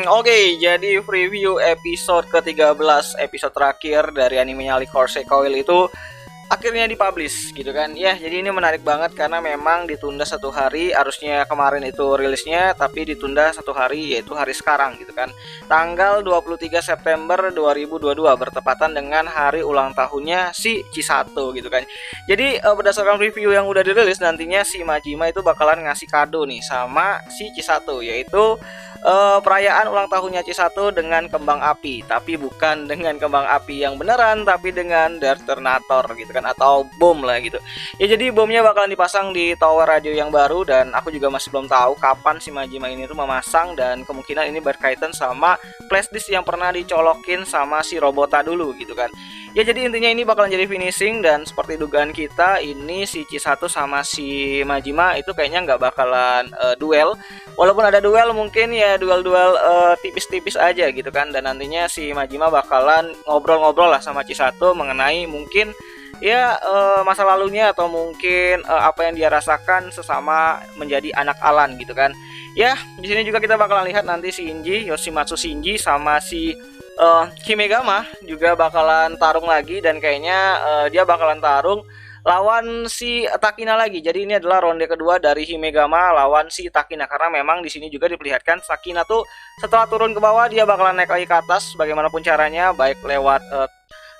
Oke, jadi preview episode ke-13, episode terakhir dari animenya Licorice Recoil itu akhirnya dipublish gitu kan ya. Jadi ini menarik banget karena memang ditunda satu hari, harusnya kemarin itu rilisnya tapi ditunda satu hari, yaitu hari sekarang gitu kan, tanggal 23 September 2022 bertepatan dengan hari ulang tahunnya si Chisato gitu kan. Jadi berdasarkan review yang udah dirilis, nantinya si Majima itu bakalan ngasih kado nih sama si Chisato, yaitu perayaan ulang tahunnya Chisato dengan kembang api, tapi bukan dengan kembang api yang beneran, tapi dengan detonator gitu kan, atau bom lah gitu ya. Jadi bomnya bakalan dipasang di tower radio yang baru, dan aku juga masih belum tahu kapan si Majima ini tuh memasang, dan kemungkinan ini berkaitan sama flashdisk yang pernah dicolokin sama si Robota dulu gitu kan ya. Jadi intinya ini bakalan jadi finishing, dan seperti dugaan kita ini si Chisato sama si Majima itu kayaknya nggak bakalan duel. Walaupun ada duel, mungkin ya duel-duel tipis-tipis aja gitu kan, dan nantinya si Majima bakalan ngobrol-ngobrol lah sama Chisato mengenai mungkin ya masa lalunya, atau mungkin apa yang dia rasakan sesama menjadi anak Alan gitu kan ya. Di sini juga kita bakalan lihat nanti si Yoshimatsu Shinji sama si Himegama juga bakalan tarung lagi, dan kayaknya dia bakalan tarung lawan si Takina lagi. Jadi ini adalah ronde kedua dari Himegama lawan si Takina, karena memang di sini juga diperlihatkan Takina tuh setelah turun ke bawah dia bakalan naik lagi ke atas bagaimanapun caranya, baik lewat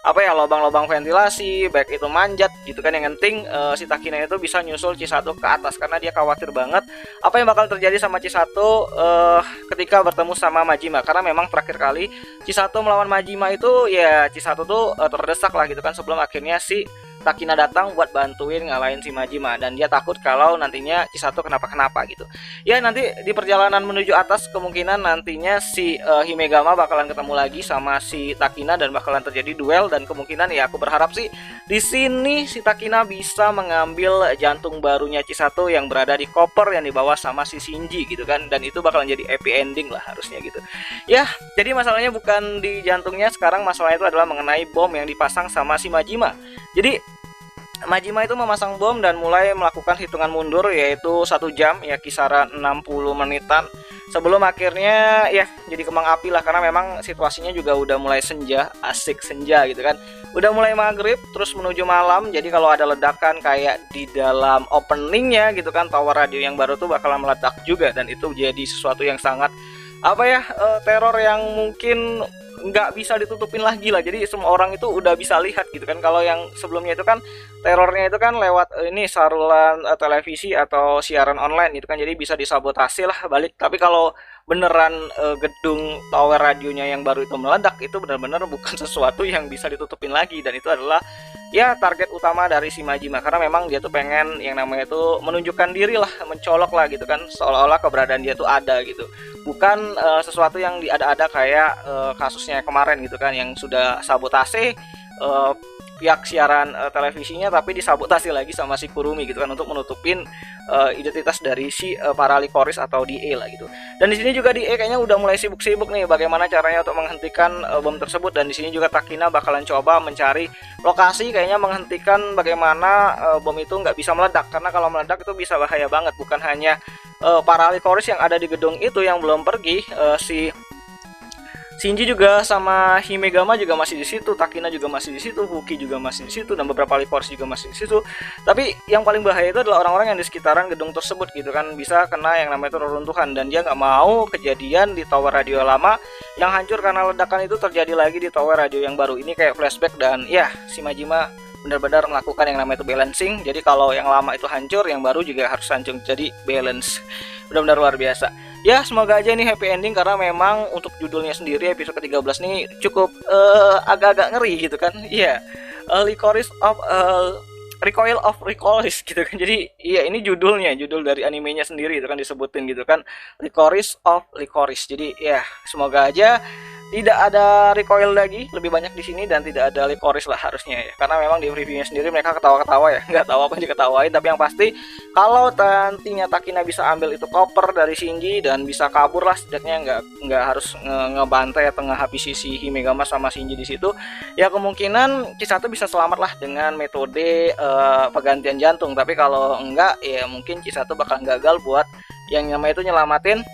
lubang-lubang ventilasi, baik itu manjat gitu kan. Yang penting si Takina itu bisa nyusul Chisato ke atas, karena dia khawatir banget apa yang bakal terjadi sama Chisato ketika bertemu sama Majima, karena memang terakhir kali Chisato melawan Majima itu ya Chisato tuh terdesak lah gitu kan, sebelum akhirnya si Takina datang buat bantuin ngalahin si Majima, dan dia takut kalau nantinya Chisato kenapa-kenapa gitu ya. Nanti di perjalanan menuju atas kemungkinan nantinya si Himegama bakalan ketemu lagi sama si Takina, dan bakalan terjadi duel, dan kemungkinan ya aku berharap sih di sini si Takina bisa mengambil jantung barunya Chisato yang berada di koper yang dibawa sama si Shinji gitu kan, dan itu bakalan jadi happy ending lah harusnya gitu ya. Jadi masalahnya bukan di jantungnya sekarang, masalahnya itu adalah mengenai bom yang dipasang sama si Majima. Jadi Majima itu memasang bom dan mulai melakukan hitungan mundur, yaitu 1 jam ya, kisaran 60 menitan sebelum akhirnya ya jadi kembang api lah, karena memang situasinya juga udah mulai senja, asik senja gitu kan, udah mulai maghrib terus menuju malam. Jadi kalau ada ledakan kayak di dalam openingnya gitu kan, tower radio yang baru tuh bakalan meledak juga, dan itu jadi sesuatu yang sangat teror yang mungkin nggak bisa ditutupin lagi lah. Jadi semua orang itu udah bisa lihat gitu kan. Kalau yang sebelumnya itu kan terornya itu kan lewat ini saluran televisi atau siaran online gitu kan, jadi bisa disabotase lah balik. Tapi kalau beneran gedung tower radionya yang baru itu meledak, itu benar-benar bukan sesuatu yang bisa ditutupin lagi, dan itu adalah ya target utama dari si Majima, karena memang dia tuh pengen yang namanya itu menunjukkan diri lah, mencolok lah gitu kan, seolah-olah keberadaan dia tuh ada gitu, bukan sesuatu yang diada-ada kayak kasusnya kemarin gitu kan, yang sudah sabotase pihak siaran televisinya, tapi disabotase lagi sama si Kurumi gitu kan, untuk menutupin identitas dari si para Licorice atau DA lah gitu. Dan di sini juga DA kayaknya udah mulai sibuk-sibuk nih bagaimana caranya untuk menghentikan bom tersebut, dan di sini juga Takina bakalan coba mencari lokasi kayaknya menghentikan bagaimana bom itu nggak bisa meledak, karena kalau meledak itu bisa bahaya banget. Bukan hanya para Licorice yang ada di gedung itu yang belum pergi, si Shinji juga sama Himegama juga masih di situ, Takina juga masih di situ, Fuki juga masih di situ, dan beberapa Licorice juga masih di situ. Tapi yang paling bahaya itu adalah orang-orang yang di sekitaran gedung tersebut gitu kan, bisa kena yang namanya itu reruntuhan, dan dia nggak mau kejadian di tower radio lama yang hancur karena ledakan itu terjadi lagi di tower radio yang baru. Ini kayak flashback, dan ya si Majima benar-benar melakukan yang namanya itu balancing. Jadi kalau yang lama itu hancur, yang baru juga harus hancur, jadi balance. Benar-benar luar biasa ya. Semoga aja ini happy ending, karena memang untuk judulnya sendiri episode ke-13 nih cukup agak-agak ngeri gitu kan. Iya, Licorice of Recoil of Licorice gitu kan. Jadi iya, ini judul dari animenya sendiri itu kan disebutin gitu kan, Licorice of Licorice. Jadi ya semoga aja tidak ada recoil lagi lebih banyak di sini, dan tidak ada Licorice lah harusnya ya, karena memang di reviewnya sendiri mereka ketawa-ketawa ya, nggak tahu apa yang diketawain. Tapi yang pasti kalau nantinya Takina bisa ambil itu koper dari Shinji dan bisa kabur lah setidaknya, nggak harus ngebantai atau ngehabisi si Himegama sama Shinji di situ ya, kemungkinan Chisato bisa selamat lah dengan metode penggantian jantung. Tapi kalau enggak ya mungkin Chisato bakal gagal buat yang namanya itu nyelamatin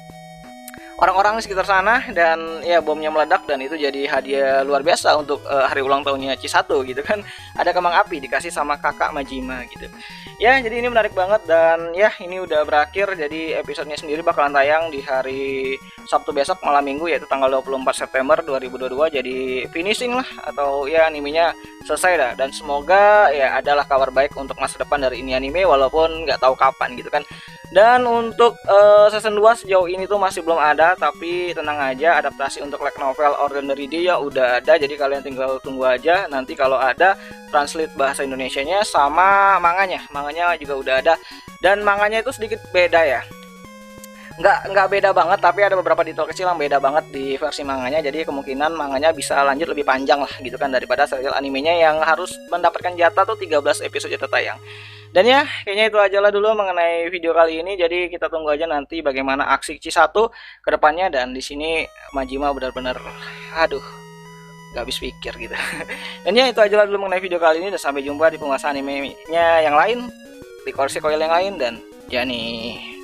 orang-orang di sekitar sana, dan ya bomnya meledak dan itu jadi hadiah luar biasa untuk hari ulang tahunnya Chisatu gitu kan. Ada kembang api dikasih sama kakak Majima gitu. Ya, jadi ini menarik banget dan ya ini udah berakhir. Jadi episodenya sendiri bakalan tayang di hari Sabtu besok malam Minggu, yaitu tanggal 24 September 2022. Jadi finishing lah, atau ya animenya selesai dah, dan semoga ya adalah kabar baik untuk masa depan dari ini anime walaupun nggak tahu kapan gitu kan. Dan untuk season 2 sejauh ini tuh masih belum ada, tapi tenang aja, adaptasi untuk light novel Ordinary Day ya udah ada, jadi kalian tinggal tunggu aja. Nanti kalau ada translate bahasa Indonesianya sama manganya juga udah ada, dan manganya itu sedikit beda ya. Nggak beda banget, tapi ada beberapa detail kecil yang beda banget di versi manganya. Jadi kemungkinan manganya bisa lanjut lebih panjang lah gitu kan, daripada serial animenya yang harus mendapatkan jatah tuh 13 episode jatah tayang. Dan ya kayaknya itu aja lah dulu mengenai video kali ini. Jadi kita tunggu aja nanti bagaimana aksi Chisatu ke depannya. Dan di sini Majima benar-benar aduh nggak habis pikir gitu. Dan ya itu aja lah dulu mengenai video kali ini, dan sampai jumpa di penguasa animenya yang lain, di Corsair Coil yang lain, dan Jani.